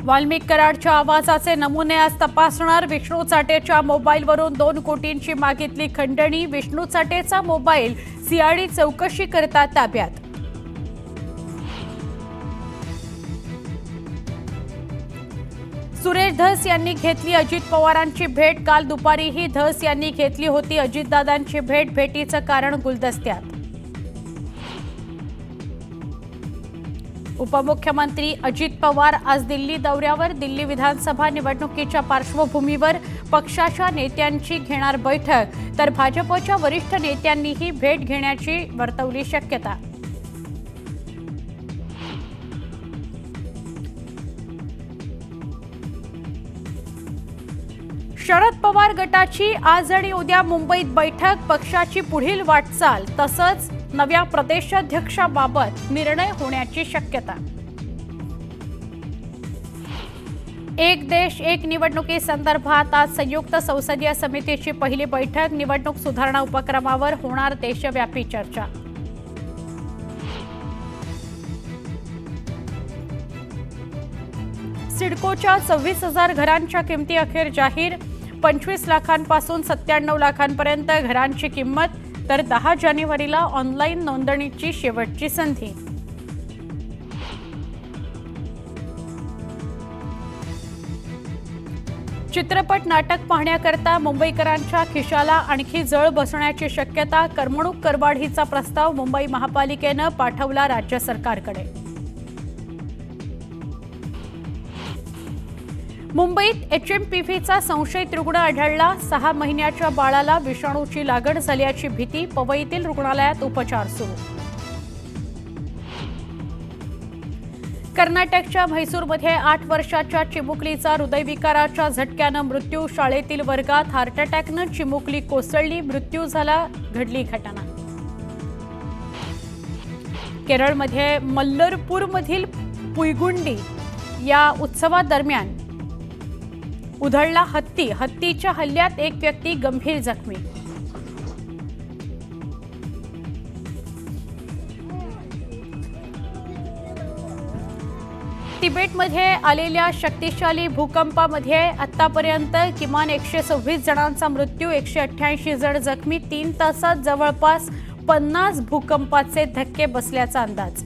वाल्मिक कराडच्या आवाजाचे नमुने आज तपासणार। विष्णू चाटेच्या मोबाईलवरून 2 कोटींची मागितली खंडणी। विष्णू चाटेचा मोबाईल सीआयडी चौकशी करता ताब्यात। सुरेश धस यांनी घेतली अजित पवारांची भेट। काल दुपारीही धस यांनी घेतली होती अजितदादांची भेट। भेटीचं कारण गुलदस्त्यात। उपमुख्यमंत्री अजित पवार आज दिल्ली दौऱ्यावर। दिल्ली विधानसभा निवडणुकीच्या पार्श्वभूमीवर पक्षाच्या नेत्यांची घेणार बैठक, तर भाजपच्या वरिष्ठ नेत्यांनीही भेट घेण्याची वर्तवली शक्यता। शरद पवार गटाची आज आणि उद्या मुंबईत बैठक। पक्षाची पुढील वाटचाल तसंच नव्या प्रदेशाध्यक्षाबाबत निर्णय होण्याची शक्यता। एक देश एक निवडणुकीसंदर्भात आज संयुक्त संसदीय समितीची पहिली बैठक। निवडणूक सुधारणा उपक्रमावर होणार देशव्यापी चर्चा। सिडकोच्या 26,000 घरांच्या किमती अखेर जाहीर। 25 लाखांपासून 97 लाखांपर्यंत घरांची किंमत, तर 10 जानेवारीला ऑनलाईन नोंदणीची शेवटची संधी। चित्रपट नाटक पाहण्याकरता मुंबईकरांच्या खिशाला आणखी जळ बसण्याची शक्यता। करमणूक करवाढीचा प्रस्ताव मुंबई महापालिकेनं पाठवला राज्य सरकारकडे। मुंबईत एचएमपीव्हीचा संशयित रुग्ण आढळला। 6 महिन्याच्या बाळाला विषाणूची लागण झाल्याची भीती। पवईतील रुग्णालयात उपचार सुरू। कर्नाटकच्या म्हैसूरमध्ये 8 वर्षाच्या चिमुकलीचा हृदयविकाराच्या झटक्यानं मृत्यू। शाळेतील वर्गात हार्ट अटॅकनं चिमुकली कोसळली, मृत्यू झाला। घडली घटना। केरळमध्ये मल्लरपूरमधील पुईगुंडी या उत्सवादरम्यान उधळला हत्ती। हत्तीच्या हल्ल्यात एक व्यक्ती गंभीर जखमी। तिबेटमध्ये आलेल्या शक्तिशाली भूकंपामध्ये आतापर्यंत किमान 126 जणांचा मृत्यू, 188 जण जखमी। 3 तासात जवळपास 50 भूकंपाचे धक्के बसल्याचा अंदाज।